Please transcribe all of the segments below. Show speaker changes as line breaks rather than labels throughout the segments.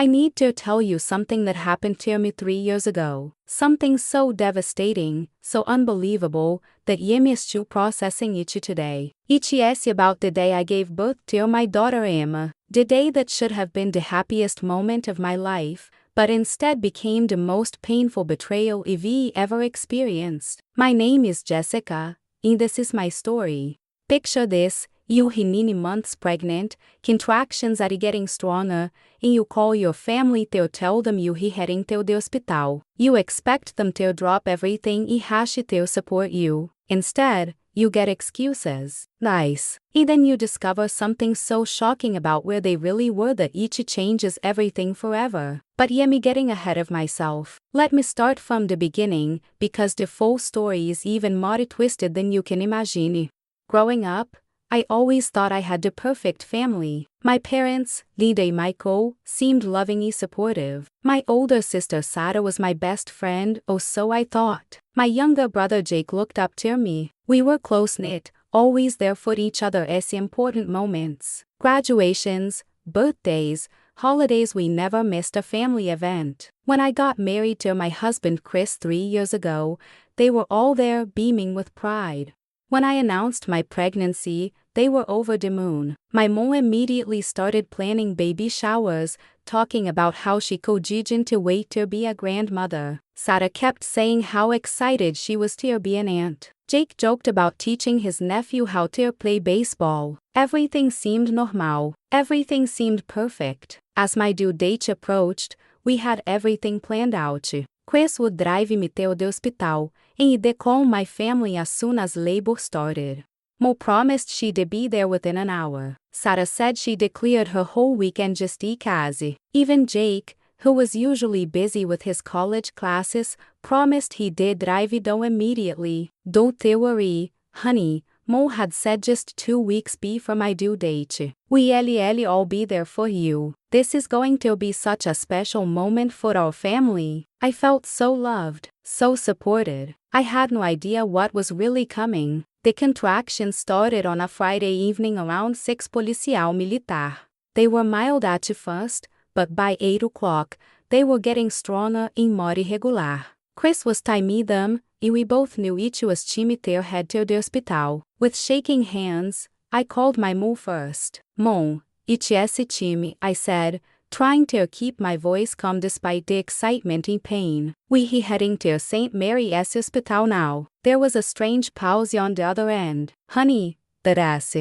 I need to tell you something that happened to me 3 years ago. Something so devastating, so unbelievable, that I am still processing it today. It is about the day I gave birth to my daughter Emma. The day that should have been the happiest moment of my life, but instead became the most painful betrayal I've ever experienced. My name is Jessica, and this is my story. Picture this. You're 9 months pregnant, contractions are getting stronger, and you call your family to tell them you're heading to the hospital. You expect them to drop everything and rush to support you. Instead, you get excuses. Nice. And then you discover something so shocking about where they really were that it changes everything forever. But I'm getting ahead of myself. Let me start from the beginning, because the full story is even more twisted than you can imagine. Growing up, I always thought I had the perfect family. My parents, Linda and Michael, seemed loving and supportive. My older sister Sarah was my best friend, or so I thought. My younger brother Jake looked up to me. We were close-knit, always there for each other at important moments. Graduations, birthdays, holidays, we never missed a family event. When I got married to my husband Chris 3 years ago, they were all there beaming with pride. When I announced my pregnancy, they were over the moon. My mom immediately started planning baby showers, talking about how she couldn't wait to be a grandmother. Sarah kept saying how excited she was to be an aunt. Jake joked about teaching his nephew how to play baseball. Everything seemed normal. Everything seemed perfect. As my due date approached, we had everything planned out. Chris would drive me to the hospital, and I'd call my family as soon as labor started. Mo promised she'd be there within an hour. Sarah said she'd cleared her whole weekend just in case. Even Jake, who was usually busy with his college classes, promised he'd drive down immediately. Don't worry, honey, Mo had said just 2 weeks before my due date. We'll all be there for you. This is going to be such a special moment for our family. I felt so loved, so supported. I had no idea what was really coming. The contractions started on a Friday evening around 6 Policial Militar. They were mild at first, but by 8 o'clock, they were getting stronger and more irregular. Chris was timing them, and we both knew it was time to head to the hospital. With shaking hands, I called my mom first. Mom, it's time, I said, trying to keep my voice calm despite the excitement and pain. We're heading to St. Mary's Hospital now. There was a strange pause on the other end. Honey, that's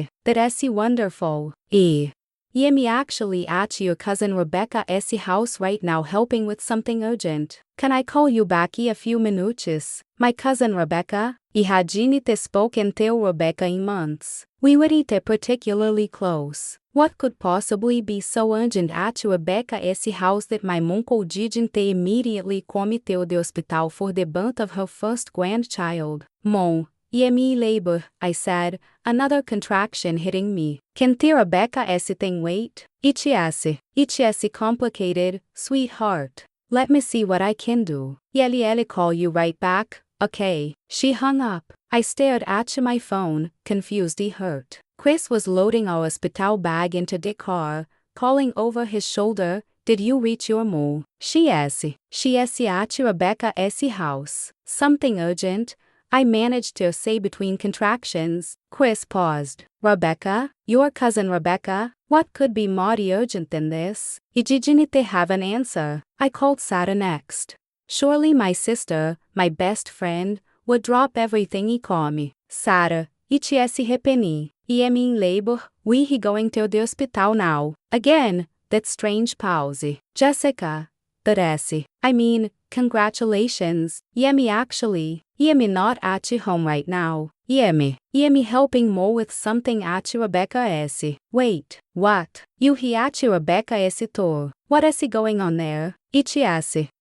wonderful. I'm actually at your cousin Rebecca's house right now helping with something urgent. Can I call you back in a few minutes? My cousin Rebecca? I hadn't spoken to Rebecca in months. We weren't particularly close. What could possibly be so urgent at Rebecca's house that my mom didn't immediately come to the hospital for the birth of her first grandchild? Mom, I'm in labor, I said, another contraction hitting me. Can't Rebecca's thing wait? It's complicated, sweetheart. Let me see what I can do. I'll call you right back, okay? She hung up. I stared at my phone, confused and hurt. Chris was loading our hospital bag into the car, calling over his shoulder, did you reach your mom? She is at Rebecca's house. Something urgent? I managed to say between contractions. Chris paused. Rebecca? Your cousin Rebecca? What could be more urgent than this? I didn't have an answer. I called Sarah next. Surely my sister, my best friend, would drop everything and call me. Sarah, it's happening. I'm in labor. We're going to the hospital now. Again, that strange pause. Jessica. Congratulations. I'm not at home right now. I'm helping Mo with something at Rebecca's. Wait, what? You're at Rebecca's tour. What is going on there? It's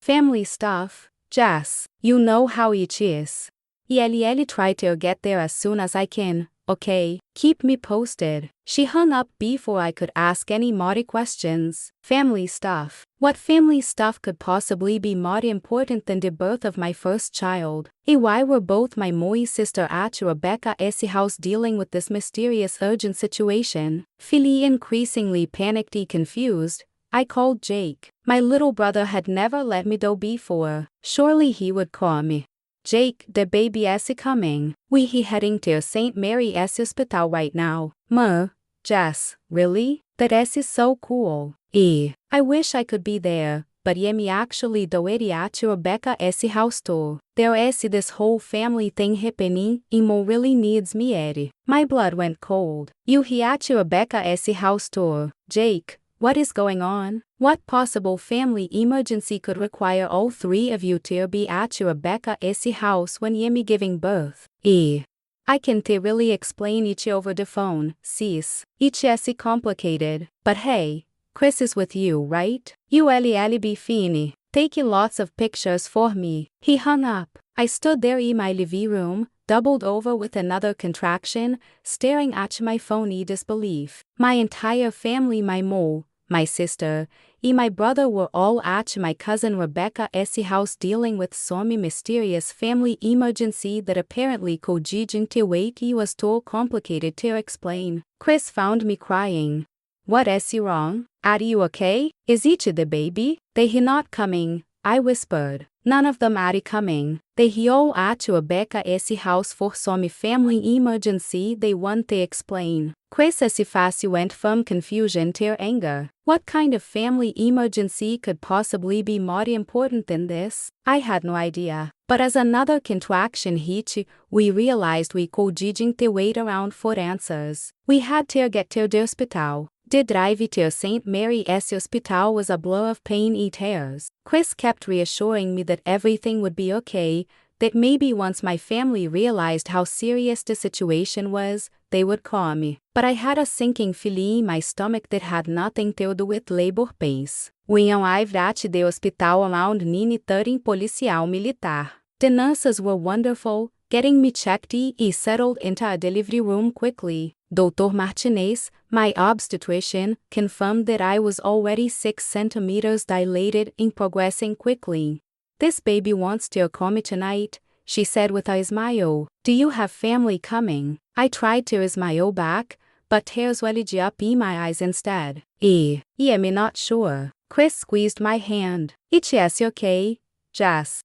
family stuff, Jess. You know how it is. I'll try to get there as soon as I can, okay? Keep me posted. She hung up before I could ask any more questions. Family stuff. What family stuff could possibly be more important than the birth of my first child? And why were both my mom and sister at Rebecca's house dealing with this mysterious urgent situation? Feeling increasingly panicked and confused, I called Jake. My little brother had never let me go before. Surely he would call me. Jake, the baby is coming. He heading to St. Mary's Hospital right now. Jess, really? That is so cool. I wish I could be there, but me actually doeria to Rebecca esse house tour. There is this whole family thing happening, Mo really needs me Eddie. My blood went cold. You here to Rebecca esse house tour. Jake, what is going on? What possible family emergency could require all three of you to be at Rebecca esse house when me giving birth? I can't really explain it over the phone, sis. It is complicated, but hey, Chris is with you, right? You be fine. Take lots of pictures for me. He hung up. I stood there in my living room, doubled over with another contraction, staring at my phone in disbelief. My entire family, my mom, my sister, and my brother were all at my cousin Rebecca's house dealing with some mysterious family emergency that apparently couldn't wait. It was too complicated to explain. Chris found me crying. What is wrong? Are you okay? Is it the baby? They not coming, I whispered. None of them are coming. They all at Rebecca's house for some family emergency they want to explain. Chris's face went from confusion to anger. What kind of family emergency could possibly be more important than this? I had no idea. But as another contraction hit, we realized we couldn't wait around for answers. We had to get to the hospital. The drive to St. Mary's Hospital was a blow of pain and tears. Chris kept reassuring me that everything would be okay, that maybe once my family realized how serious the situation was, they would call me. But I had a sinking feeling in my stomach that had nothing to do with labor pains. When I arrived at the hospital around 9:30 policial militar. The nurses were wonderful, getting me checked and settled into a delivery room quickly. Dr. Martinez, my obstetrician, confirmed that I was already 6 centimeters dilated and progressing quickly. This baby wants to come tonight, she said with a smile. Do you have family coming? I tried to smile back, but tears welled up in my eyes instead. I'm not sure. Chris squeezed my hand. It is okay, Jess.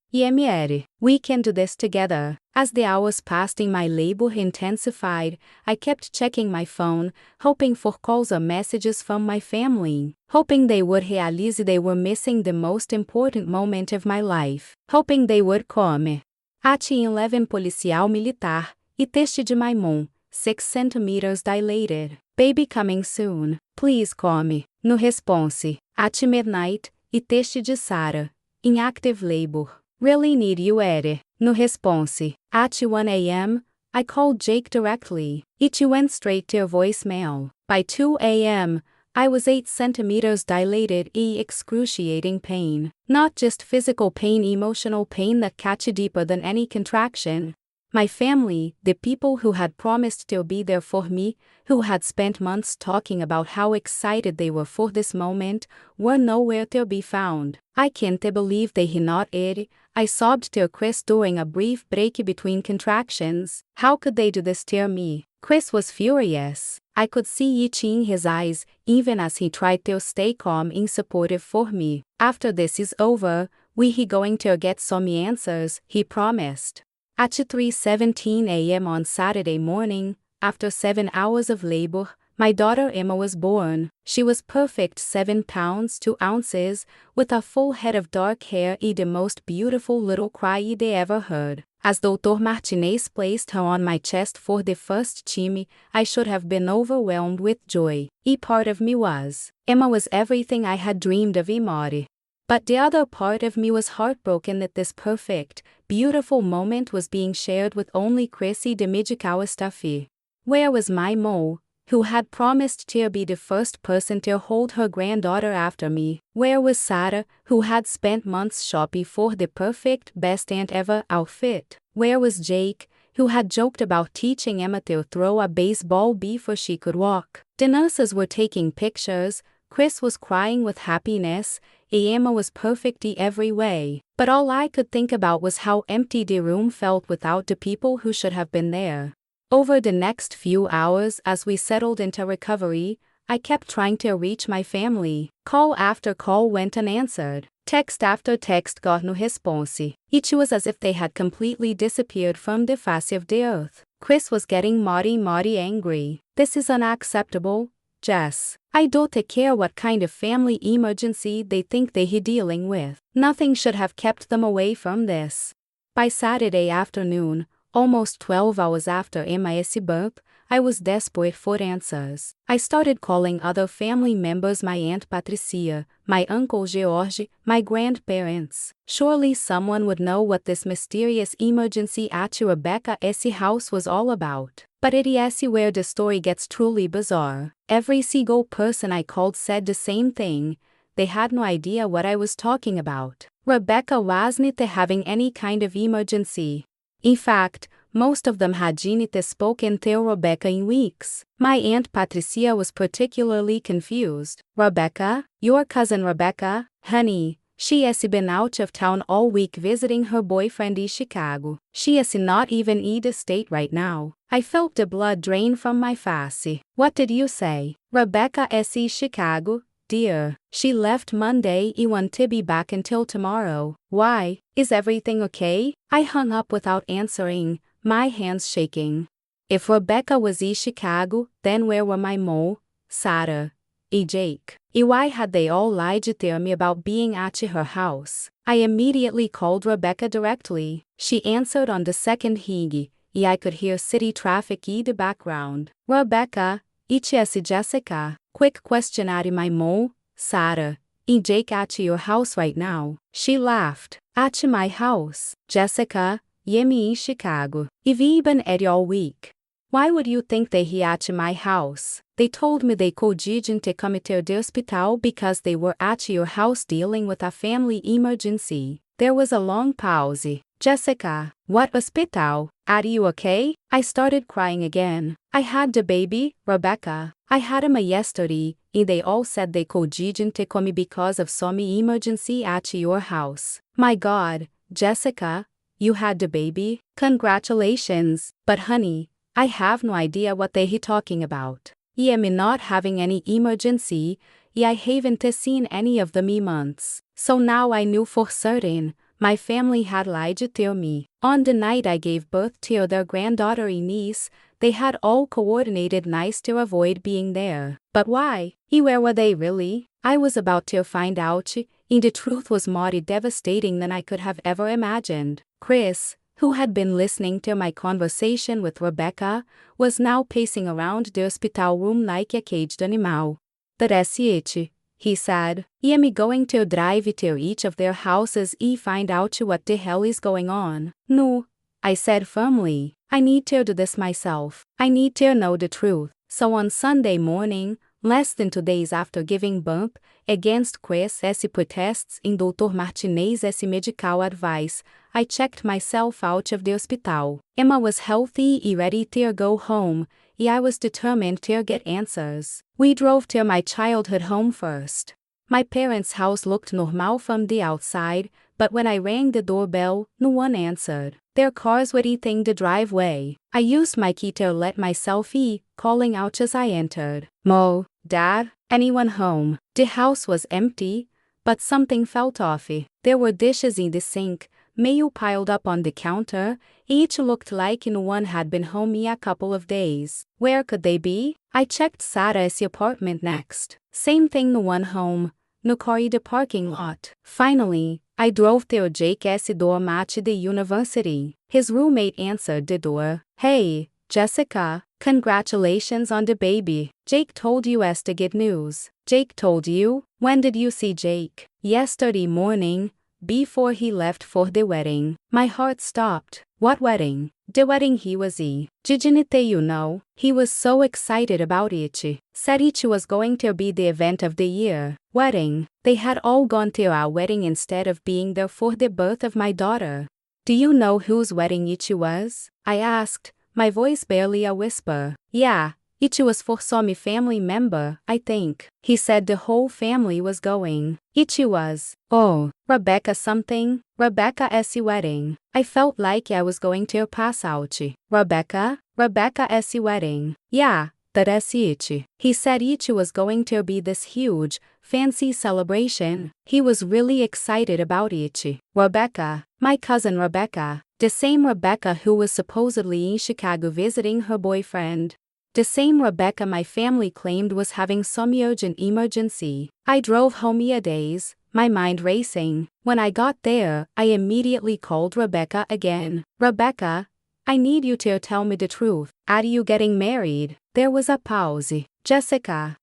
We can do this together. As the hours passed and my labor intensified, I kept checking my phone, hoping for calls or messages from my family, hoping they would realize they were missing the most important moment of my life, hoping they would call me. At 11 policial militar, e teste de my mom, 6 centimeters dilated. Baby coming soon, please call me. No response, at midnight, e teste de Sarah, in active labor. Really need you Eddie. No response. At 1 a.m., I called Jake directly. It went straight to a voicemail. By 2 a.m., I was 8 centimeters dilated in excruciating pain. Not just physical pain, emotional pain that catch deeper than any contraction. My family, the people who had promised to be there for me, who had spent months talking about how excited they were for this moment, were nowhere to be found. I can't believe they had not aired. I sobbed to Chris during a brief break between contractions. How could they do this to me? Chris was furious. I could see it in his eyes, even as he tried to stay calm and supportive for me. After this is over, we're going to get some answers, he promised. At 3:17 a.m. on Saturday morning, after 7 hours of labor, my daughter Emma was born. She was perfect 7 pounds 2 ounces, with a full head of dark hair and the most beautiful little cry they ever heard. As Dr. Martinez placed her on my chest for the first time, I should have been overwhelmed with joy. A part of me was. Emma was everything I had dreamed of Imari. But the other part of me was heartbroken that this perfect, beautiful moment was being shared with only Chrissy Demijikawa Stuffy. Where was my Mo, who had promised to be the first person to hold her granddaughter after me? Where was Sarah, who had spent months shopping for the perfect best aunt ever outfit? Where was Jake, who had joked about teaching Emma to throw a baseball before she could walk? The nurses were taking pictures, Chris was crying with happiness, Emma was perfect in every way. But all I could think about was how empty the room felt without the people who should have been there. Over the next few hours as we settled into recovery, I kept trying to reach my family. Call after call went unanswered. Text after text got no response. It was as if they had completely disappeared from the face of the earth. Chris was getting mighty angry. This is unacceptable, Jess. I don't care what kind of family emergency they think they're dealing with. Nothing should have kept them away from this. By Saturday afternoon, almost 12 hours after Emma's birth, I was desperate for answers. I started calling other family members, my Aunt Patricia, my Uncle George, my grandparents. Surely someone would know what this mysterious emergency at Rebecca's house was all about. But it is where the story gets truly bizarre. Every single person I called said the same thing. They had no idea what I was talking about. Rebecca wasn't having any kind of emergency. In fact, most of them hadn't spoken to Rebecca in weeks. My Aunt Patricia was particularly confused. Rebecca? Your cousin Rebecca? Honey, she has been out of town all week visiting her boyfriend in Chicago. She is not even in the state right now. I felt the blood drain from my face. What did you say? Rebecca is in Chicago, dear. She left Monday and won't be back until tomorrow. Why? Is everything okay? I hung up without answering, my hands shaking. If Rebecca was in Chicago, then where were my mom, Sarah, and Jake? And why had they all lied to me about being at her house? I immediately called Rebecca directly. She answered on the second ring, and I could hear city traffic in the background. Rebecca, it's Jessica. Quick question at my mom, Sarah, and Jake at your house right now? She laughed. At my house, Jessica, Yemi in Chicago. I've been at all week. Why would you think they here at my house? They told me they couldn't come to the hospital because they were at your house dealing with a family emergency. There was a long pause. Jessica, what hospital? Are you okay? I started crying again. I had the baby, Rebecca. I had him yesterday, and they all said they couldn't come because of some emergency at your house. My God, Jessica, you had the baby? Congratulations. But honey, I have no idea what they're talking about. I am not having any emergency, and I haven't seen any of them in months. So now I knew for certain. My family had lied to me. On the night I gave birth to their granddaughter and niece, they had all coordinated nice to avoid being there. But why? And where were they really? I was about to find out, and the truth was more devastating than I could have ever imagined. Chris, who had been listening to my conversation with Rebecca, was now pacing around the hospital room like a caged animal. That's it, he said. I am going to drive to each of their houses and find out what the hell is going on. No, I said firmly. I need to do this myself. I need to know the truth. So on Sunday morning, less than 2 days after giving birth, against Chris's protests and Dr. Martinez's medical advice, I checked myself out of the hospital. Emma was healthy and ready to go home, and I was determined to get answers. We drove to my childhood home first. My parents' house looked normal from the outside, but when I rang the doorbell, no one answered. Their cars were in the driveway. I used my key to let myself in, calling out as I entered. Mo, Dad, anyone home? The house was empty, but something felt off. There were dishes in the sink, mail piled up on the counter. Each looked like no one had been home in a couple of days. Where could they be? I checked Sarah's apartment next. Same thing, no one home. No car in the parking lot. Finally, I drove to Jake's dorm at the university. His roommate answered the door. Hey, Jessica, congratulations on the baby. Jake told you as to get news. Jake told you? When did you see Jake? Yesterday morning, before he left for the wedding. My heart stopped. What wedding? The wedding he was in. Didn't you know? He was so excited about it. Said it was going to be the event of the year. Wedding. They had all gone to our wedding instead of being there for the birth of my daughter. Do you know whose wedding it was? I asked, my voice barely a whisper. Yeah, it was for some family member, I think. He said the whole family was going. It was. Oh, Rebecca something? Rebecca's wedding. I felt like I was going to pass out. Rebecca's wedding. Yeah, that's it. He said it was going to be this huge, fancy celebration. He was really excited about it. Rebecca, my cousin Rebecca, the same Rebecca who was supposedly in Chicago visiting her boyfriend. The same Rebecca my family claimed was having some urgent emergency. I drove home days, my mind racing. When I got there, I immediately called Rebecca again. Rebecca, I need you to tell me the truth. Are you getting married? There was a pause. Jessica,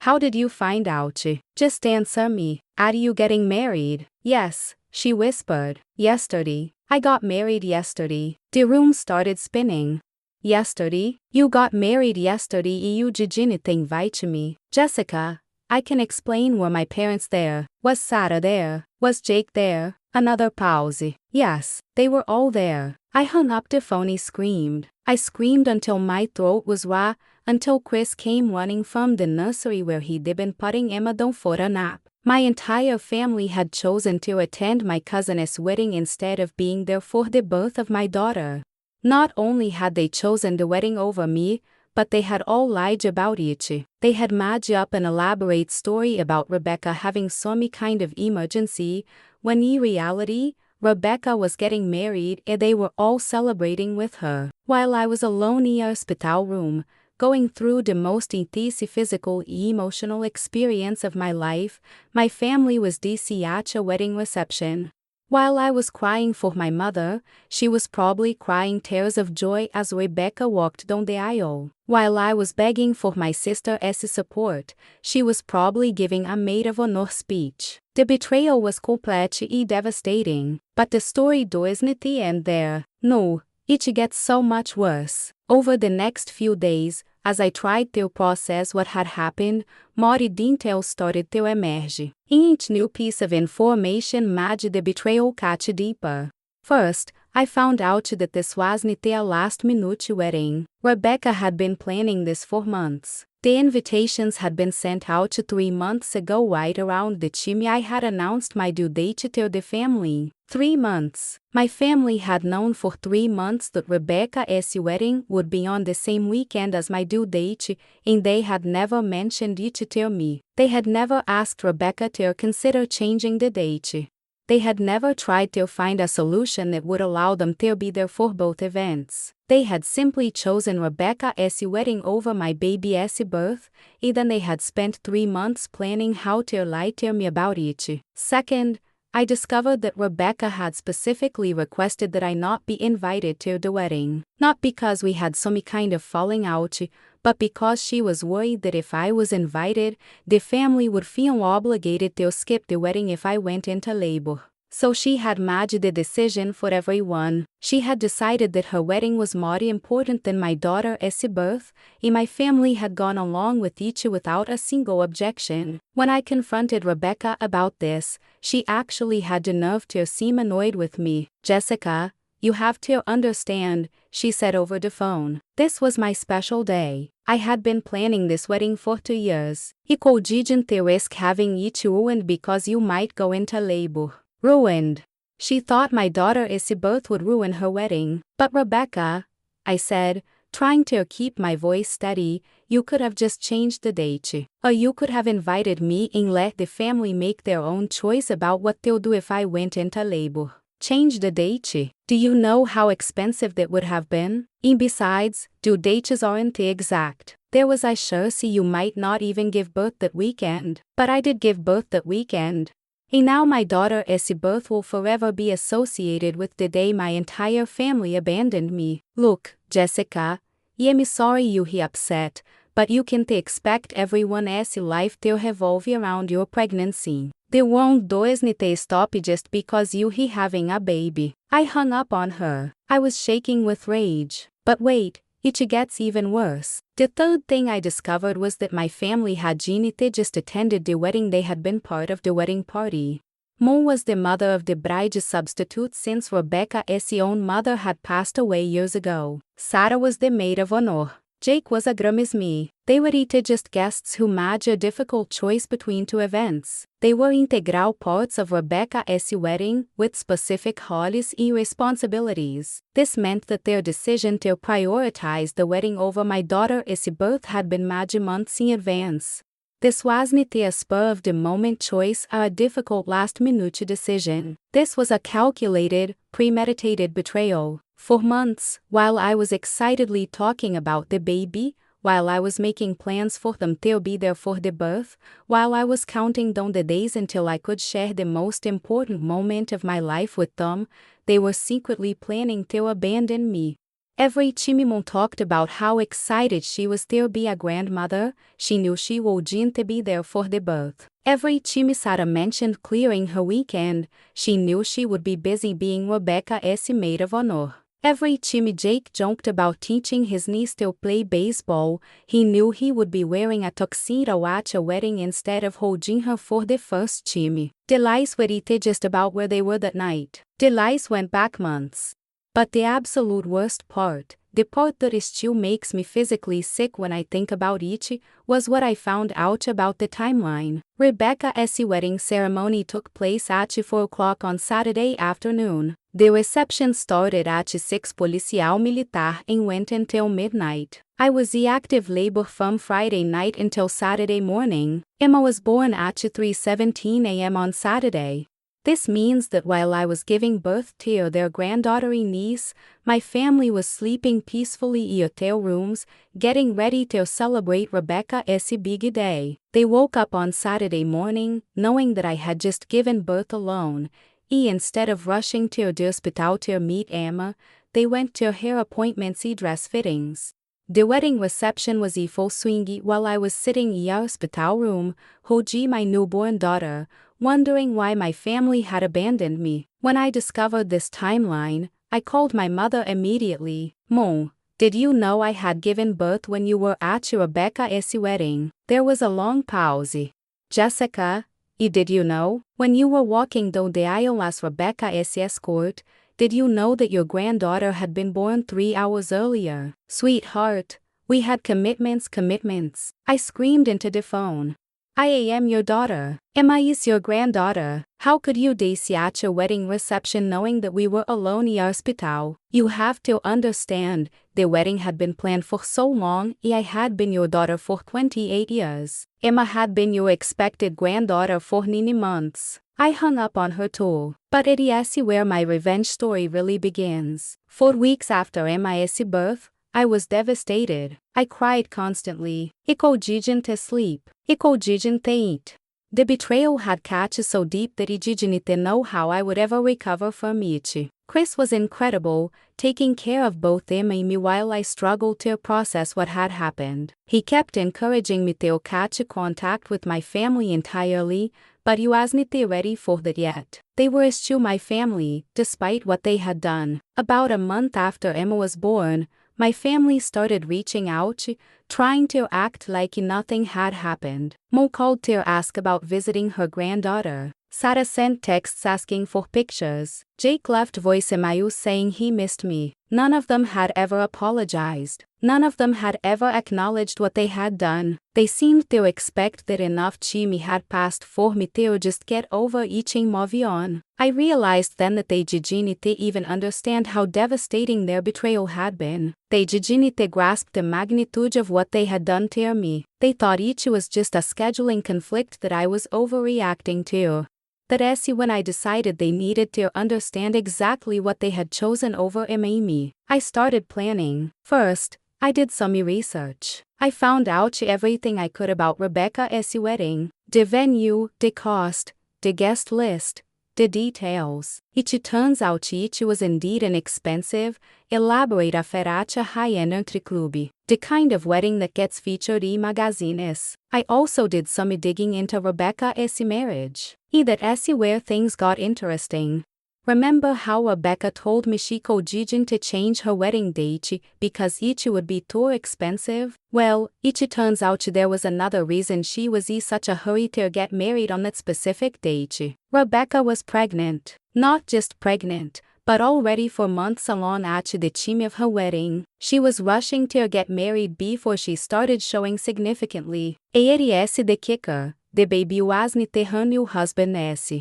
how did you find out? Just answer me. Are you getting married? Yes, she whispered. Yesterday. I got married yesterday. The room started spinning. Yesterday? You got married yesterday you didn't invite me. Jessica, I can explain. Were my parents there? Was Sarah there? Was Jake there? Another pause. Yes, they were all there. I hung up the phone and screamed. I screamed until my throat was raw, until Chris came running from the nursery where he'd been putting Emma down for a nap. My entire family had chosen to attend my cousin's wedding instead of being there for the birth of my daughter. Not only had they chosen the wedding over me, but they had all lied about it. They had made up an elaborate story about Rebecca having some kind of emergency, when in reality, Rebecca was getting married and they were all celebrating with her. While I was alone in a hospital room, going through the most intense physical and emotional experience of my life, my family was busy at a wedding reception. While I was crying for my mother, she was probably crying tears of joy as Rebecca walked down the aisle. While I was begging for my sister's support, she was probably giving a maid of honor speech. The betrayal was complete and devastating, but the story doesn't end there. No, it gets so much worse. Over the next few days, as I tried to process what had happened, more details started to emerge. Each new piece of information made the betrayal cut deeper. First, I found out that this wasn't a last-minute wedding. Rebecca had been planning this for months. The invitations had been sent out 3 months ago, right around the time I had announced my due date to the family. 3 months. My family had known for 3 months that Rebecca's wedding would be on the same weekend as my due date, and they had never mentioned it to me. They had never asked Rebecca to consider changing the date. They had never tried to find a solution that would allow them to be there for both events. They had simply chosen Rebecca's wedding over my baby's birth, and then they had spent 3 months planning how to lie to me about it. Second, I discovered that Rebecca had specifically requested that I not be invited to the wedding. Not because we had some kind of falling out, but because she was worried that if I was invited, the family would feel obligated to skip the wedding if I went into labor. So she had made the decision for everyone. She had decided that her wedding was more important than my daughter's birth, and my family had gone along with it without a single objection. When I confronted Rebecca about this, she actually had the nerve to seem annoyed with me. Jessica, you have to understand, she said over the phone. This was my special day. I had been planning this wedding for 2 years. You didn't risk having it ruined because you might go into labor. Ruined. She thought my daughter's birth would ruin her wedding. But Rebecca, I said, trying to keep my voice steady, you could have just changed the date. Or you could have invited me and let the family make their own choice about what they'll do if I went into labor. Change the date. Do you know how expensive that would have been? And besides, due dates aren't exact. There was I sure see you might not even give birth that weekend. But I did give birth that weekend. And now my daughter's birth will forever be associated with the day my entire family abandoned me. Look, Jessica, I'm sorry you he upset, but you can't expect everyone's life to revolve around your pregnancy. The world doesn't stop just because you he having a baby. I hung up on her. I was shaking with rage. But wait, it gets even worse. The third thing I discovered was that my family had just attended the wedding. They had been part of the wedding party. Mo was the mother of the bride's substitute since Rebecca's own mother had passed away years ago. Sarah was the maid of honor. Jake was a me. They were just guests who made a difficult choice between two events. They were integral parts of Rebecca's wedding, with specific roles and responsibilities. This meant that their decision to prioritize the wedding over my daughter's birth had been made months in advance. This wasn't a spur-of-the-moment choice or a difficult last-minute decision. This was a calculated, premeditated betrayal. For months, while I was excitedly talking about the baby, while I was making plans for them to be there for the birth, while I was counting down the days until I could share the most important moment of my life with them, they were secretly planning to abandon me. Every Chimimon talked about how excited she was to be a grandmother. She knew she wouldn't be there for the birth. Every Chimisara mentioned clearing her weekend. She knew she would be busy being Rebecca's maid of honor. Every Chimmy Jake joked about teaching his niece to play baseball. He knew he would be wearing a tuxedo at a wedding instead of holding her for the first Chimmy. The lies were just about where they were that night. The lies went back months. But the absolute worst part, the part that still makes me physically sick when I think about it, was what I found out about the timeline. Rebecca's wedding ceremony took place at 4 o'clock on Saturday afternoon. The reception started at 6 Policial Militar and went until midnight. I was in active labor from Friday night until Saturday morning. Emma was born at 3:17 a.m. on Saturday. This means that while I was giving birth to their granddaughter and niece, my family was sleeping peacefully in hotel rooms, getting ready to celebrate Rebecca's big day. They woke up on Saturday morning, knowing that I had just given birth alone, and instead of rushing to the hospital to meet Emma, they went to her appointments and dress fittings. The wedding reception was in full swing while I was sitting in a hospital room, holding my newborn daughter, wondering why my family had abandoned me. When I discovered this timeline, I called my mother immediately. Mom, did you know I had given birth when you were at Rebecca's wedding? There was a long pause. Jessica, did you know? When you were walking down the aisle as Rebecca's escort, did you know that your granddaughter had been born 3 hours earlier? Sweetheart, we had commitments. I screamed into the phone. I am your daughter. Emma is your granddaughter. How could you dance at your wedding reception knowing that we were alone in hospital? You have to understand, the wedding had been planned for so long, and I had been your daughter for 28 years. Emma had been your expected granddaughter for 9 months. I hung up on her too. But it is where my revenge story really begins. 4 weeks after Emma's birth, I was devastated. I cried constantly. I couldn't sleep. I couldn't eat. The betrayal had cut so deep that I didn't know how I would ever recover from it. Chris was incredible, taking care of both Emma and me while I struggled to process what had happened. He kept encouraging me to cut contact with my family entirely, but I wasn't ready for that yet. They were still my family, despite what they had done. About a month after Emma was born, my family started reaching out, trying to act like nothing had happened. Mo called to ask about visiting her granddaughter. Sarah sent texts asking for pictures. Jake left voicemails saying he missed me. None of them had ever apologized. None of them had ever acknowledged what they had done. They seemed to expect that enough time had passed for me to just get over it and move on. I realized then that they didn't even understand how devastating their betrayal had been. They didn't grasp the magnitude of what they had done to me. They thought it was just a scheduling conflict that I was overreacting to. That is when I decided they needed to understand exactly what they had chosen over me. I started planning. First, I did some research. I found out everything I could about Rebecca's wedding, the venue, the cost, the guest list, the details. It turns out it was indeed an expensive, elaborate affair at a high-end entreclube, the kind of wedding that gets featured in magazines. I also did some digging into Rebecca's marriage. That's where things got interesting. Remember how Rebecca told me she couldn't change her wedding date because it would be too expensive? Well, it turns out there was another reason she was in such a hurry to get married on that specific date. Rebecca was pregnant. Not just pregnant, but already for months along at the time of her wedding, she was rushing to get married before she started showing significantly. ARS the kicker, the baby wasn't her new husband S.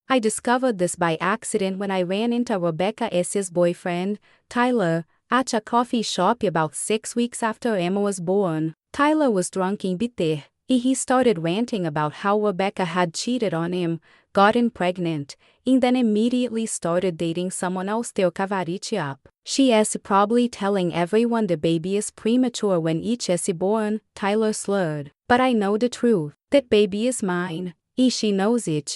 I discovered this by accident when I ran into Rebecca S.'s boyfriend, Tyler, at a coffee shop about 6 weeks after Emma was born. Tyler was drunk and bitter. He started ranting about how Rebecca had cheated on him, gotten pregnant, and then immediately started dating someone else to cover it up. She is probably telling everyone the baby is premature when each is born, Tyler slurred. But I know the truth. That baby is mine. And she knows it.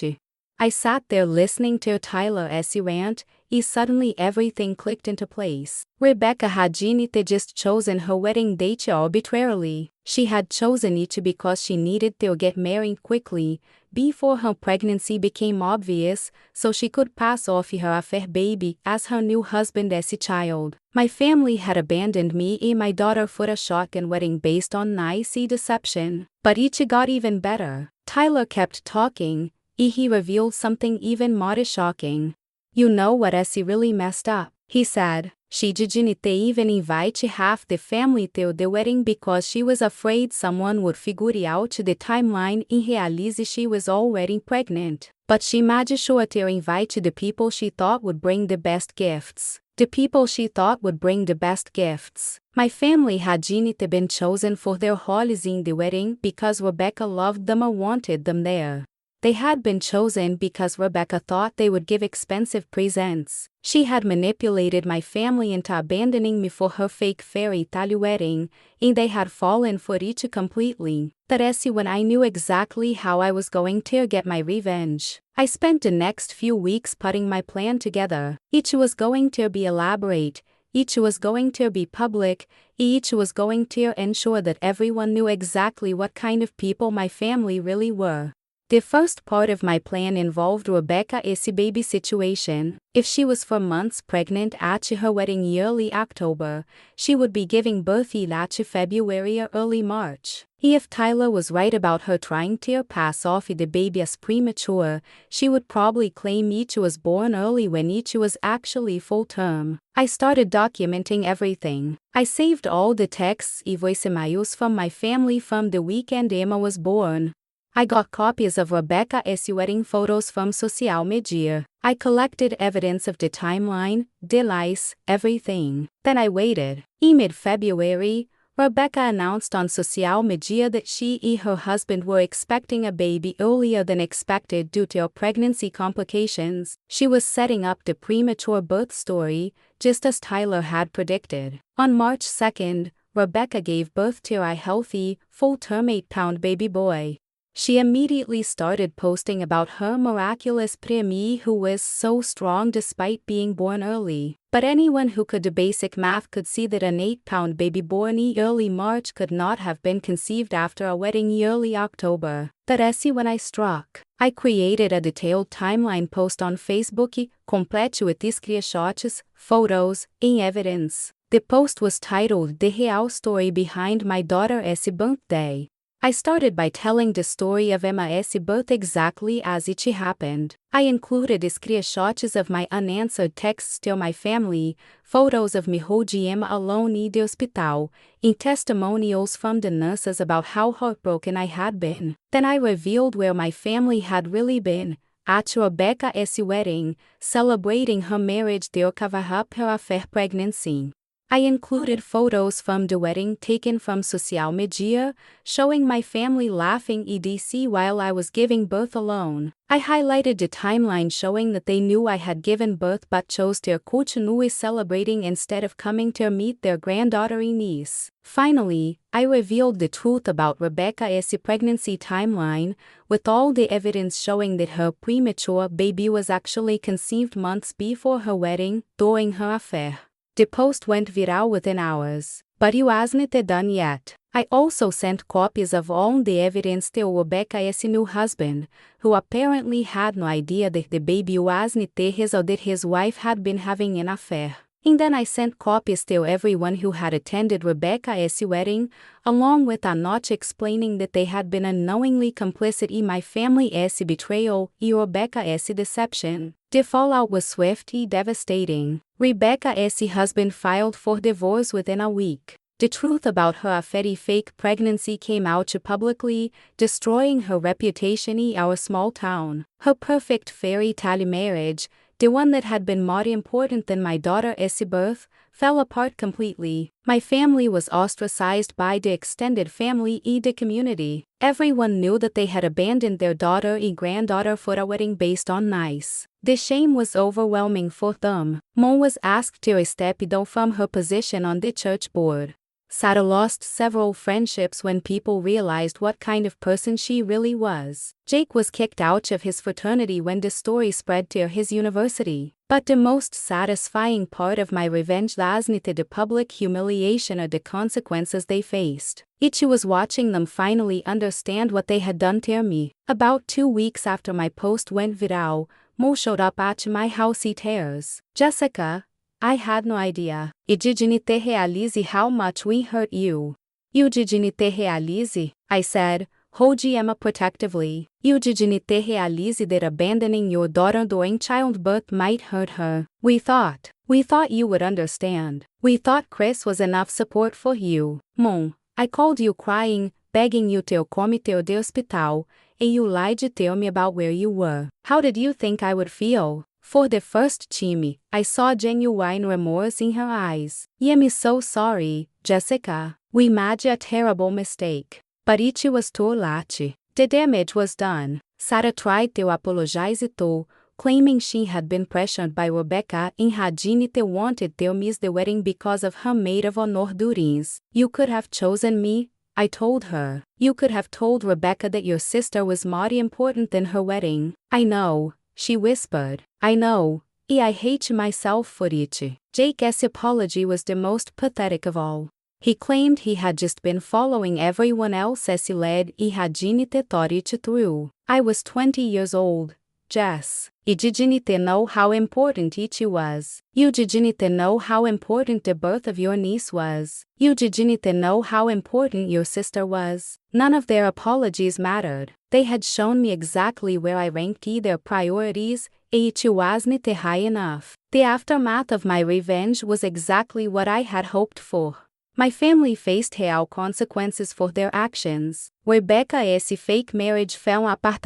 I sat there listening to Tyler as he rant, and suddenly everything clicked into place. Rebecca had just chosen her wedding date arbitrarily. She had chosen it because she needed to get married quickly, before her pregnancy became obvious, so she could pass off her affair baby as her new husband as a child. My family had abandoned me and my daughter for a shotgun wedding based on nice deception. But it got even better. Tyler kept talking. He revealed something even more shocking. You know what Essie really messed up, he said. She didn't even invite half the family to the wedding because she was afraid someone would figure out the timeline and realize she was already pregnant. But she made sure to invite the people she thought would bring the best gifts. The people she thought would bring the best gifts. My family hadn't been chosen for their roles in the wedding because Rebecca loved them or wanted them there. They had been chosen because Rebecca thought they would give expensive presents. She had manipulated my family into abandoning me for her fake fairy tale wedding, and they had fallen for it completely. That is when I knew exactly how I was going to get my revenge. I spent the next few weeks putting my plan together. Each was going to be elaborate. Each was going to be public. Each was going to ensure that everyone knew exactly what kind of people my family really were. The first part of my plan involved Rebecca's baby situation. If she was 4 months pregnant at her wedding early October, she would be giving birth at February or early March. If Tyler was right about her trying to pass off the baby as premature, she would probably claim each was born early when each was actually full term. I started documenting everything. I saved all the texts and voicemails from my family from the weekend Emma was born. I got copies of Rebecca's wedding photos from social media. I collected evidence of the timeline, the lies, everything. Then I waited. In mid-February, Rebecca announced on social media that she and her husband were expecting a baby earlier than expected due to pregnancy complications. She was setting up the premature birth story, just as Tyler had predicted. On March 2nd, Rebecca gave birth to a healthy, full-term 8-pound baby boy. She immediately started posting about her miraculous preemie who was so strong despite being born early. But anyone who could do basic math could see that an 8-pound baby born in early March could not have been conceived after a wedding in early October. That is when I struck. I created a detailed timeline post on Facebook, complete with screenshots, photos, and evidence. The post was titled The Real Story Behind My Daughter's Birthday. I started by telling the story of Emma's birth exactly as it happened. I included screenshots of my unanswered texts to my family, photos of me holding Emma alone in the hospital, and testimonials from the nurses about how heartbroken I had been. Then I revealed where my family had really been, at Rebecca's wedding, celebrating her marriage to cover up her affair pregnancy. I included photos from the wedding taken from social media, showing my family laughing EDC while I was giving birth alone. I highlighted the timeline showing that they knew I had given birth but chose to continue celebrating instead of coming to meet their granddaughter and niece. Finally, I revealed the truth about Rebecca's pregnancy timeline, with all the evidence showing that her premature baby was actually conceived months before her wedding, during her affair. The post went viral within hours, but it wasn't done yet. I also sent copies of all the evidence to Rebecca's new husband, who apparently had no idea that the baby wasn't his or that his wife had been having an affair. And then I sent copies to everyone who had attended Rebecca's wedding, along with a note explaining that they had been unknowingly complicit in my family's betrayal and Rebecca's deception. The fallout was swift and devastating. Rebecca's husband filed for divorce within a week. The truth about her fatty fake pregnancy came out publicly, destroying her reputation in our small town. Her perfect fairy tale marriage, the one that had been more important than my daughter's birth, fell apart completely. My family was ostracized by the extended family and the community. Everyone knew that they had abandoned their daughter and granddaughter for a wedding based on nice. The shame was overwhelming for them. Mom was asked to step down from her position on the church board. Sarah lost several friendships when people realized what kind of person she really was. Jake was kicked out of his fraternity when the story spread to his university. But the most satisfying part of my revenge wasn't the public humiliation or the consequences they faced. It was watching them finally understand what they had done to me. About 2 weeks after my post went viral, Mo showed up at my house in tears. Jessica, I had no idea. You didn't realize how much we hurt you. You didn't realize, I said, holding Emma protectively. You didn't realize that abandoning your daughter during childbirth might hurt her. We thought you would understand. We thought Chris was enough support for you. Mom, I called you crying, begging you to come to the hospital, and you lied to tell me about where you were. How did you think I would feel? For the first time, I saw genuine remorse in her eyes. I'm so sorry, Jessica. We made a terrible mistake. But it was too late. The damage was done. Sarah tried to apologize too, claiming she had been pressured by Rebecca and hadn't wanted to miss the wedding because of her maid of honor duties. You could have chosen me, I told her. You could have told Rebecca that your sister was more important than her wedding. I know, she whispered. I know, and I hate myself for it. Jake's apology was the most pathetic of all. He claimed he had just been following everyone else's lead and hadn't thought it through. I was 20 years old, Jess. You didn't know how important it was. You didn't know how important the birth of your niece was. You didn't know how important your sister was. None of their apologies mattered. They had shown me exactly where I ranked their priorities, and it wasn't high enough. The aftermath of my revenge was exactly what I had hoped for. My family faced real consequences for their actions. Rebecca's fake marriage fell apart.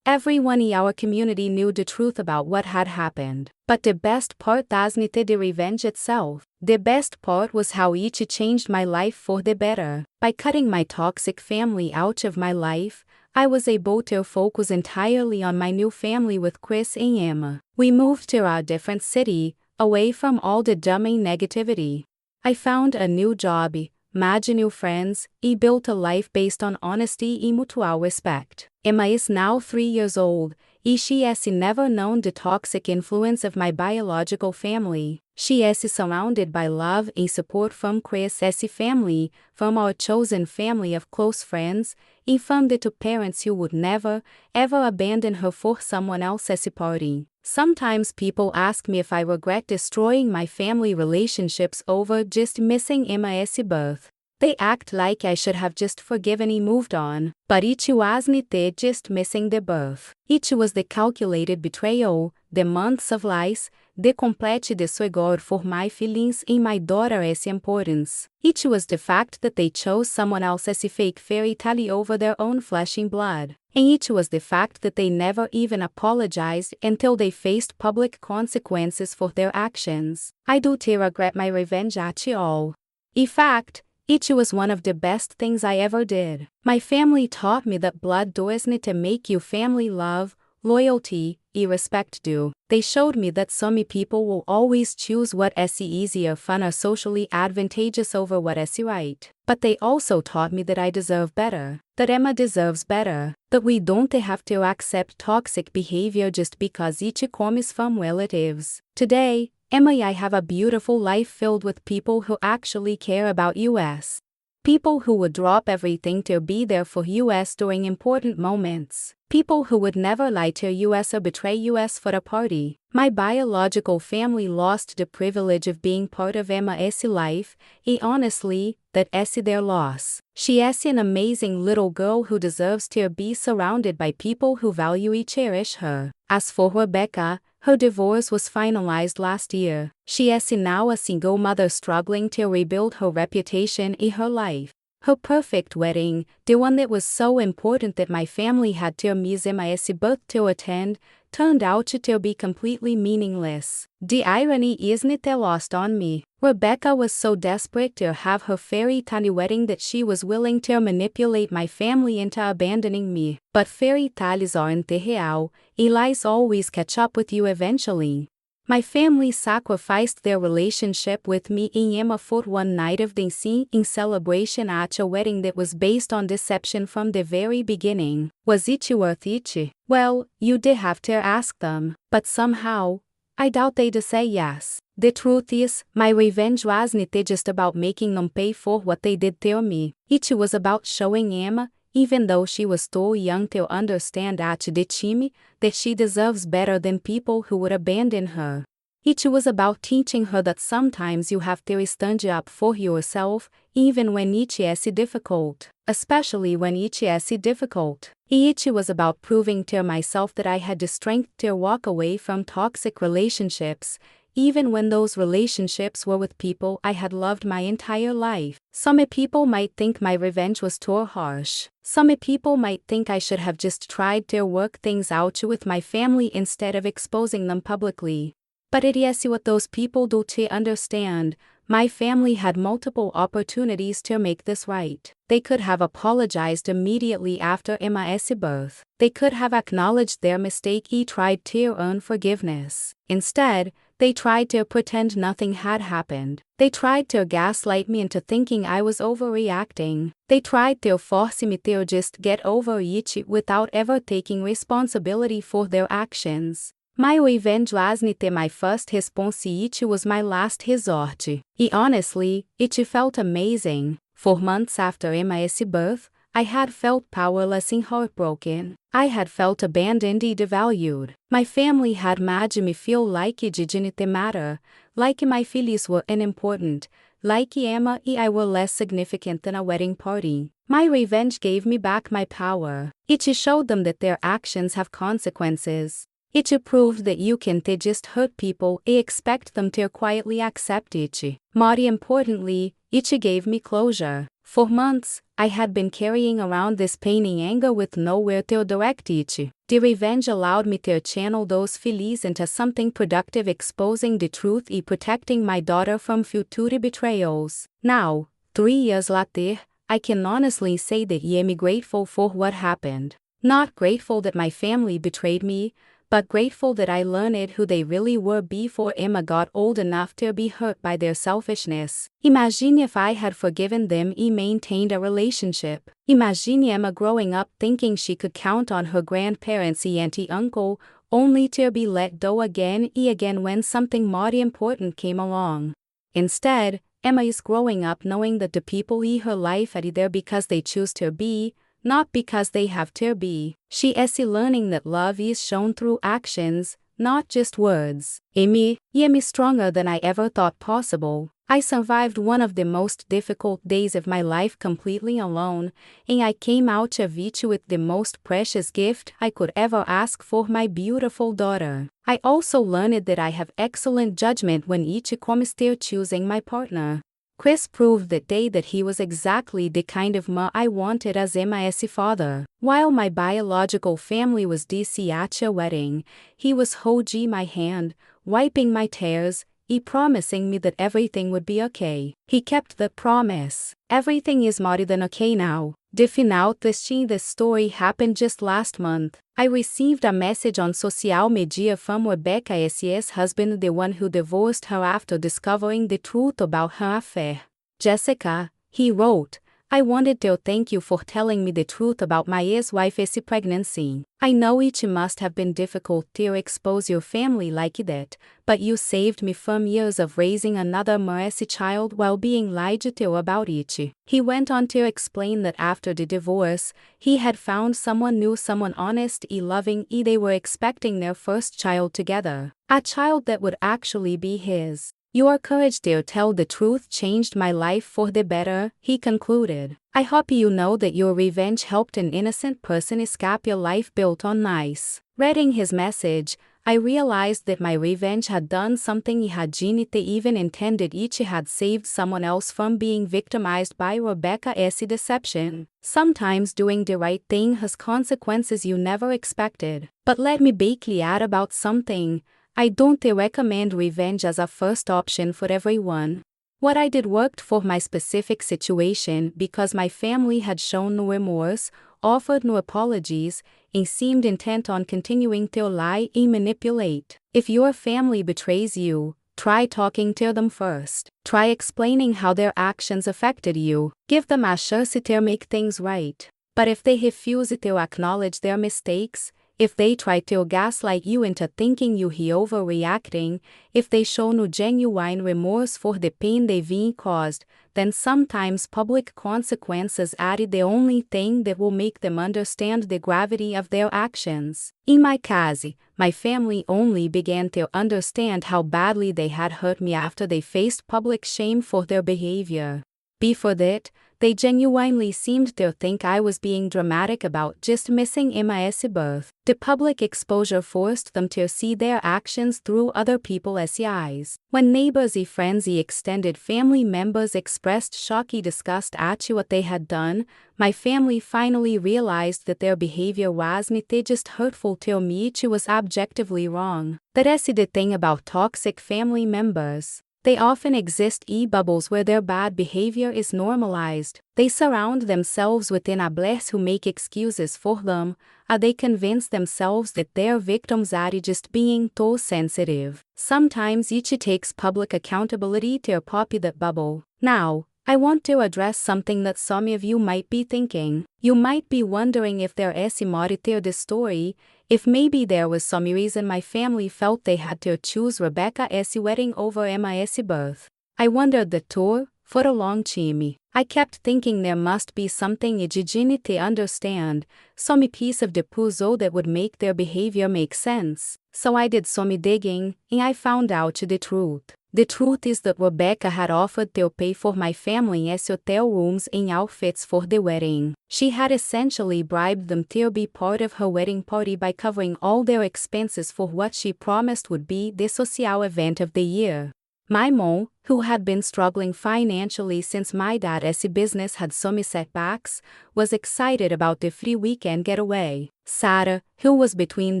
Everyone in our community knew the truth about what had happened. But the best part wasn't the revenge itself. The best part was how it changed my life for the better. By cutting my toxic family out of my life, I was able to focus entirely on my new family with Chris and Emma. We moved to a different city, away from all the dumbing negativity. I found a new job, made new friends, and built a life based on honesty and mutual respect. Emma is now 3 years old, and she has never known the toxic influence of my biological family. She is surrounded by love and support from Chris's family, from our chosen family of close friends, and from the two parents who would never, ever abandon her for someone else's party. Sometimes people ask me if I regret destroying my family relationships over just missing Emma's birth. They act like I should have just forgiven and moved on, but it wasn't just missing the birth. It was the calculated betrayal, the months of lies, the complete disregard for my feelings and my daughter's importance. It was the fact that they chose someone else's fake fairy tale over their own flesh and blood. And it was the fact that they never even apologized until they faced public consequences for their actions. I do regret my revenge at all. In fact, it was one of the best things I ever did. My family taught me that blood doesn't make you family love, loyalty, and respect do. They showed me that some people will always choose what is easier, fun, or socially advantageous over what is right. But they also taught me that I deserve better, that Emma deserves better, that we don't have to accept toxic behavior just because it comes from relatives. Today, Emma and I have a beautiful life filled with people who actually care about us. People who would drop everything to be there for us during important moments. People who would never lie to us or betray us for a party. My biological family lost the privilege of being part of Emma's life, and honestly, that is their loss. She is an amazing little girl who deserves to be surrounded by people who value and cherish her. As for Rebecca, her divorce was finalized last year. She is now a single mother struggling to rebuild her reputation in her life. Her perfect wedding, the one that was so important that my family had to miss Emma's birth to attend, turned out to be completely meaningless. The irony isn't lost on me. Rebecca was so desperate to have her fairy tale wedding that she was willing to manipulate my family into abandoning me. But fairy tales aren't real, and lies always catch up with you eventually. My family sacrificed their relationship with me and Emma for one night of dancing in celebration at a wedding that was based on deception from the very beginning. Was it worth it? Well, you did have to ask them. But somehow, I doubt they'd say yes. The truth is, my revenge wasn't just about making them pay for what they did to me. It was about showing Emma, even though she was too young to understand at the time, that she deserves better than people who would abandon her. It was about teaching her that sometimes you have to stand up for yourself, even when it is difficult. Especially when it is difficult. It was about proving to myself that I had the strength to walk away from toxic relationships, even when those relationships were with people I had loved my entire life. Some people might think my revenge was too harsh. Some people might think I should have just tried to work things out with my family instead of exposing them publicly. But it is what those people do to understand. My family had multiple opportunities to make this right. They could have apologized immediately after Emma's birth. They could have acknowledged their mistake and tried to earn forgiveness. Instead, they tried to pretend nothing had happened. They tried to gaslight me into thinking I was overreacting. They tried to force me to just get over it without ever taking responsibility for their actions. My revenge wasn't my first response, it was my last resort. And honestly, it felt amazing. For months after Emma's birth, I had felt powerless and heartbroken. I had felt abandoned and devalued. My family had made me feel like it didn't matter, like my feelings were unimportant, like Emma and I were less significant than a wedding party. My revenge gave me back my power. It showed them that their actions have consequences. It proved that you can't just hurt people and expect them to quietly accept it. More importantly, it gave me closure. For months, I had been carrying around this pain and anger with nowhere to direct it. The revenge allowed me to channel those feelings into something productive, exposing the truth and protecting my daughter from future betrayals. Now, 3 years later, I can honestly say that I am grateful for what happened. Not grateful that my family betrayed me, but grateful that I learned who they really were before Emma got old enough to be hurt by their selfishness. Imagine if I had forgiven them and maintained a relationship. Imagine Emma growing up thinking she could count on her grandparents and auntie uncle, only to be let go again and again when something more important came along. Instead, Emma is growing up knowing that the people in her life are there because they choose to be, not because they have to be. She is learning that love is shown through actions, not just words. I am stronger than I ever thought possible. I survived one of the most difficult days of my life completely alone, and I came out of it with the most precious gift I could ever ask for, my beautiful daughter. I also learned that I have excellent judgment when it comes to choosing my partner. Chris proved that day that he was exactly the kind of man I wanted as Emma's father. While my biological family was DC at a wedding, he was holding my hand, wiping my tears, and promising me that everything would be okay. He kept the promise. Everything is more than okay now. The finale to this story happened just last month. I received a message on social media from Rebecca's husband, the one who divorced her after discovering the truth about her affair. Jessica, he wrote, I wanted to thank you for telling me the truth about my ex-wife's pregnancy. I know it must have been difficult to expose your family like that, but you saved me from years of raising another messy child while being lied to about it. He went on to explain that after the divorce, he had found someone new, someone honest and loving, and they were expecting their first child together. A child that would actually be his. Your courage to tell the truth changed my life for the better, he concluded. I hope you know that your revenge helped an innocent person escape a life built on lies. Reading his message, I realized that my revenge had done something imagined even intended. It had saved someone else from being victimized by Rebecca's deception. Sometimes doing the right thing has consequences you never expected. But let me be clear about something. I don't recommend revenge as a first option for everyone. What I did worked for my specific situation because my family had shown no remorse, offered no apologies, and seemed intent on continuing to lie and manipulate. If your family betrays you, try talking to them first. Try explaining how their actions affected you. Give them a chance to make things right. But if they refuse to acknowledge their mistakes, if they try to gaslight you into thinking you're overreacting, if they show no genuine remorse for the pain they've caused, then sometimes public consequences are the only thing that will make them understand the gravity of their actions. In my case, my family only began to understand how badly they had hurt me after they faced public shame for their behavior. Before that, they genuinely seemed to think I was being dramatic about just missing Emma's birth. The public exposure forced them to see their actions through other people's eyes. When neighbors and friends and extended family members expressed shocky disgust at what they had done, my family finally realized that their behavior wasn't just hurtful to me, it was objectively wrong. That's the thing about toxic family members. They often exist in bubbles where their bad behavior is normalized. They surround themselves with enablers who make excuses for them, or they convince themselves that their victims are just being too sensitive. Sometimes it takes public accountability to pop that bubble. Now, I want to address something that some of you might be thinking. You might be wondering if there is more to the story, if maybe there was some reason my family felt they had to choose Rebecca's wedding over Emma's birth. I wondered that too, for a long time. I kept thinking there must be something I didn't understand, some piece of the puzzle that would make their behavior make sense. So I did some digging, and I found out the truth. The truth is that Rebecca had offered to pay for my family's hotel rooms and outfits for the wedding. She had essentially bribed them to be part of her wedding party by covering all their expenses for what she promised would be the social event of the year. My mom, who had been struggling financially since my dad's business had some setbacks, was excited about the free weekend getaway. Sarah, who was between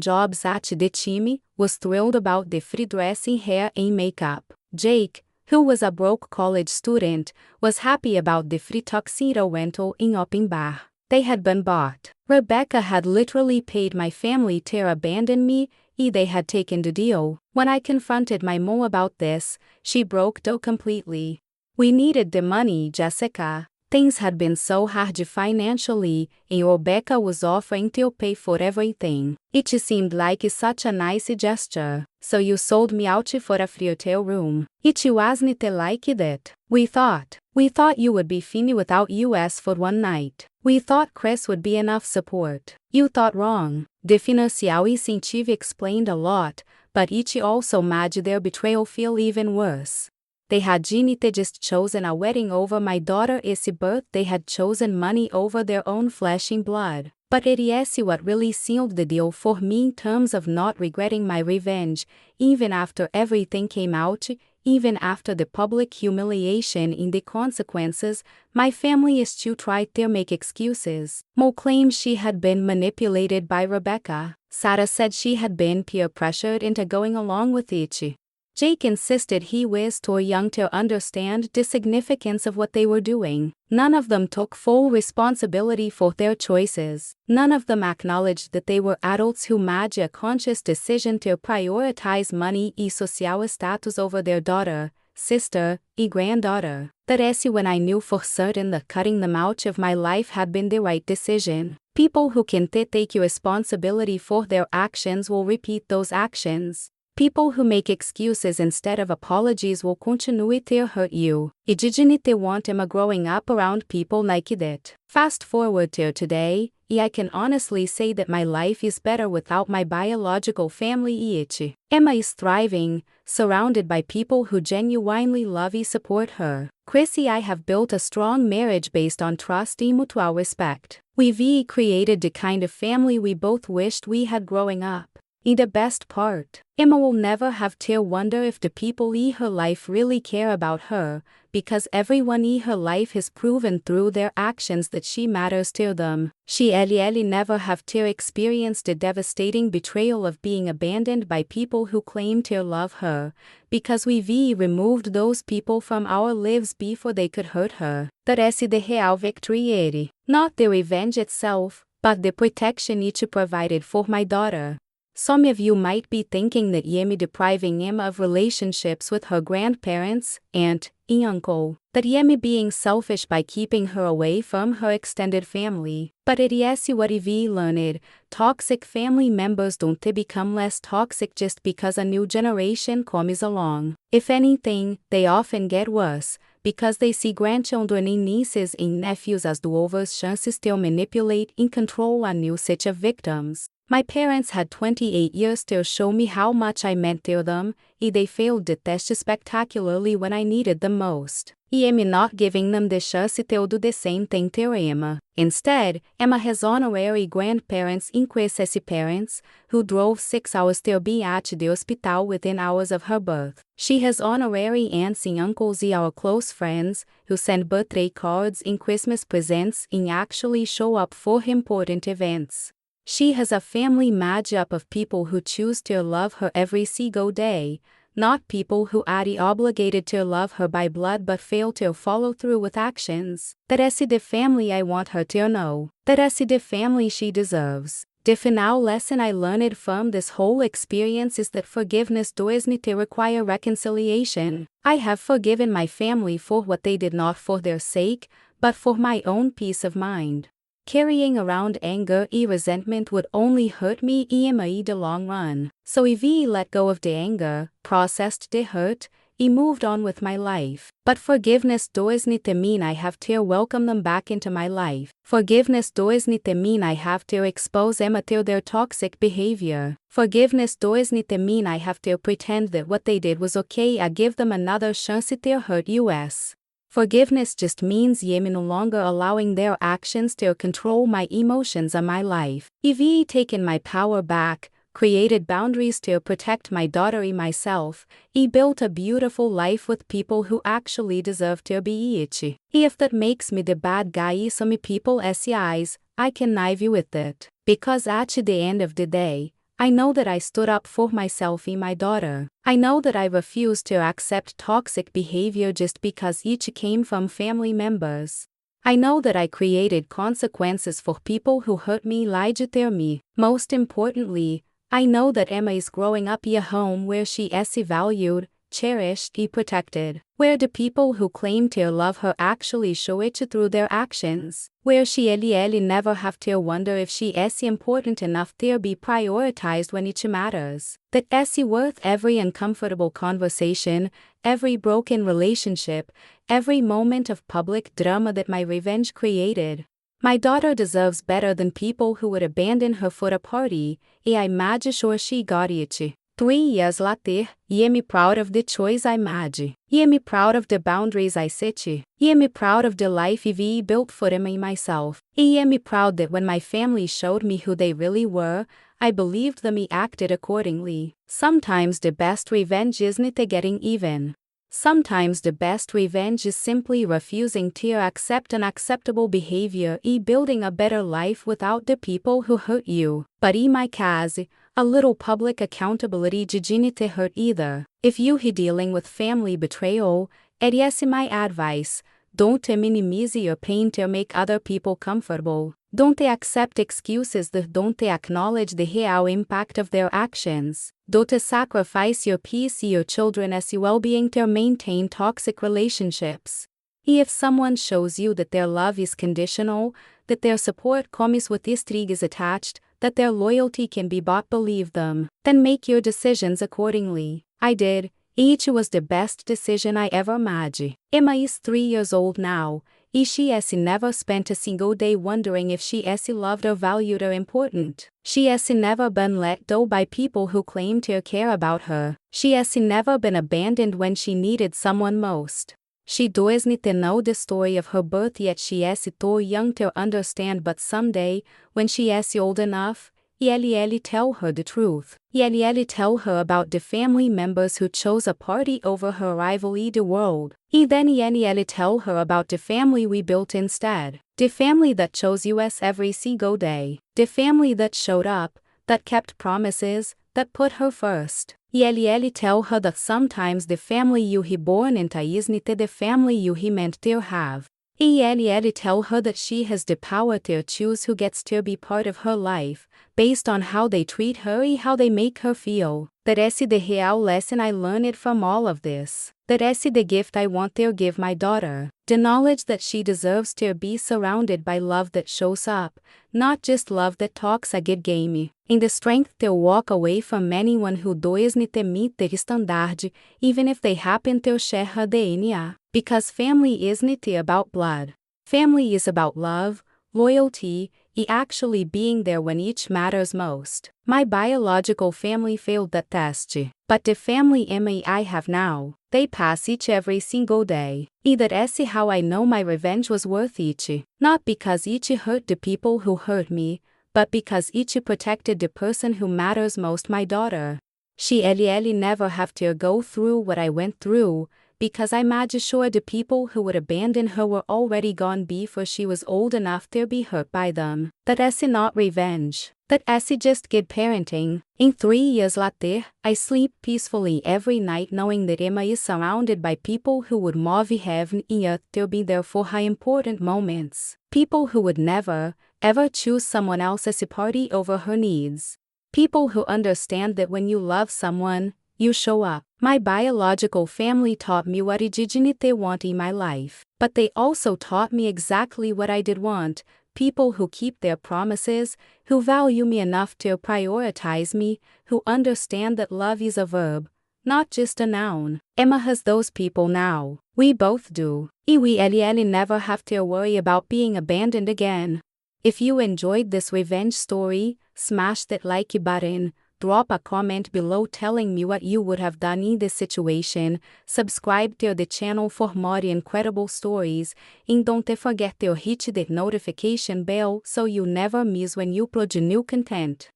jobs at the time, was thrilled about the free dressing, hair and makeup. Jake, who was a broke college student, was happy about the free tuxedo rental in open bar. They had been bought. Rebecca had literally paid my family to abandon me, and they had taken the deal. When I confronted my mom about this, she broke down completely. We needed the money, Jessica. Things had been so hard financially, and Rebecca was offering to pay for everything. It seemed like such a nice gesture. So you sold me out for a free hotel room. It wasn't like that. We thought you would be fine without us for one night. We thought Chris would be enough support. You thought wrong. The financial incentive explained a lot, but it also made their betrayal feel even worse. They had just chosen a wedding over my daughter's birth. They had chosen money over their own flesh and blood. But it is what really sealed the deal for me in terms of not regretting my revenge, even after everything came out, even after the public humiliation and the consequences. My family still tried to make excuses. Mo claimed she had been manipulated by Rebecca. Sarah said she had been peer pressured into going along with it. Jake insisted he was too young to understand the significance of what they were doing. None of them took full responsibility for their choices. None of them acknowledged that they were adults who made a conscious decision to prioritize money and social status over their daughter. sister, e granddaughter. Parece when I knew for certain that cutting them out of my life had been the right decision. People who can't take responsibility for their actions will repeat those actions. People who make excuses instead of apologies will continue to hurt you. E didn't want Emma growing up around people like that. Fast forward to today, I can honestly say that my life is better without my biological family. Emma is thriving, surrounded by people who genuinely love and support her. Chrissy I have built a strong marriage based on trust and mutual respect. We've created the kind of family we both wished we had growing up. And the best part, Emma will never have to wonder if the people in her life really care about her, because everyone in her life has proven through their actions that she matters to them. She'll never have to experience the devastating betrayal of being abandoned by people who claim to love her, because we've removed those people from our lives before they could hurt her. Parece the real victory, not the revenge itself, but the protection it provided for my daughter. Some of you might be thinking that Yemi depriving Emma of relationships with her grandparents, aunt, and uncle, that Yemi being selfish by keeping her away from her extended family. But it is what we've learned, toxic family members don't become less toxic just because a new generation comes along. If anything, they often get worse, because they see grandchildren and nieces and nephews as do-overs, chances to manipulate and control a new set of victims. My parents had 28 years to show me how much I meant to them, and they failed the test spectacularly when I needed them most. Emma not giving them the chance to do the same thing to Emma. Instead, Emma has honorary grandparents and quasi parents, who drove 6 hours to be at the hospital within hours of her birth. She has honorary aunts and uncles and our close friends, who send birthday cards and Christmas presents and actually show up for important events. She has a family made up of people who choose to love her every single day, not people who are obligated to love her by blood but fail to follow through with actions. Parece the family I want her to know. Parece the family she deserves. The final lesson I learned from this whole experience is that forgiveness doesn't require reconciliation. I have forgiven my family for what they did, not for their sake, but for my own peace of mind. Carrying around anger and resentment would only hurt me in the long run. So if I let go of the anger, processed the hurt, I moved on with my life. But forgiveness doesn't mean I have to welcome them back into my life. Forgiveness doesn't mean I have to expose Emma to their toxic behavior. Forgiveness doesn't mean I have to pretend that what they did was okay. I give them another chance to hurt us. Forgiveness just means Yemi no longer allowing their actions to control my emotions and my life. I've taken my power back, created boundaries to protect my daughter and myself. I built a beautiful life with people who actually deserve to be it. If that makes me the bad guy in some people's eyes, I can live with it. Because at the end of the day, I know that I stood up for myself and my daughter. I know that I refused to accept toxic behavior just because each came from family members. I know that I created consequences for people who hurt me, lied to me. Most importantly, I know that Emma is growing up in a home where she is valued, cherished, and protected. Where the people who claim to love her actually show it through their actions. Where she'll never have to wonder if she is important enough to be prioritized when it matters. That is worth every uncomfortable conversation, every broken relationship, every moment of public drama that my revenge created. My daughter deserves better than people who would abandon her for a party, and I'm mad sure she got it. 3 years later, I am proud of the choice I made. I am proud of the boundaries I set. I am proud of the life I built for me and myself. I am proud that when my family showed me who they really were, I believed them and acted accordingly. Sometimes the best revenge isn't getting even. Sometimes the best revenge is simply refusing to accept unacceptable behavior and building a better life without the people who hurt you. But in my case, a little public accountability didn't hurt either. If you're dealing with family betrayal, it is my advice, don't minimize your pain to make other people comfortable. Don't they accept excuses that don't they acknowledge the real impact of their actions? Don't they sacrifice your peace, your children as your well-being to maintain toxic relationships? If someone shows you that their love is conditional, that their support comes with strings attached, that their loyalty can be bought, believe them, then make your decisions accordingly. I did. It was the best decision I ever made. Emma is 3 years old now. She has never spent a single day wondering if she is loved or valued or important. She has never been let go by people who claim to care about her. She has never been abandoned when she needed someone most. She doesn't know the story of her birth yet. She is too young to understand, but someday, when she is old enough, I'll tell her the truth. I'll tell her about the family members who chose a party over her rival in the world. Then I'll tell her about the family we built instead. The family that chose us every single day. The family that showed up, that kept promises, that put her first. I'll tell her that sometimes the family you he born into isn't the family you he meant to have. I'll tell her that she has the power to choose who gets to be part of her life, based on how they treat her and how they make her feel. That is the real lesson I learned from all of this. That is the gift I want to give my daughter. The knowledge that she deserves to be surrounded by love that shows up, not just love that talks a good game. And the strength to walk away from anyone who doesn't meet their standard, even if they happen to share her DNA. Because family isn't about blood. Family is about love, loyalty, and actually being there when each matters most. My biological family failed that test. But the family Emma I have now, they pass each every single day. That is how I know my revenge was worth each. Not because each hurt the people who hurt me, but because each protected the person who matters most, my daughter. She'll never have to go through what I went through, because I made sure the people who would abandon her were already gone before she was old enough to be hurt by them. That is not revenge. That is just good parenting. In 3 years later, I sleep peacefully every night knowing that Emma is surrounded by people who would move heaven and earth to be there for her important moments. People who would never, ever choose someone else as a party over her needs. People who understand that when you love someone, you show up. My biological family taught me what I didn't want in my life, but they also taught me exactly what I did want. People who keep their promises, who value me enough to prioritize me, who understand that love is a verb, not just a noun. Emma has those people now. We both do. We'll never have to worry about being abandoned again. If you enjoyed this revenge story, smash that like button. Drop a comment below telling me what you would have done in this situation, subscribe to the channel for more incredible stories, and don't forget to hit that notification bell so you never miss when you upload new content.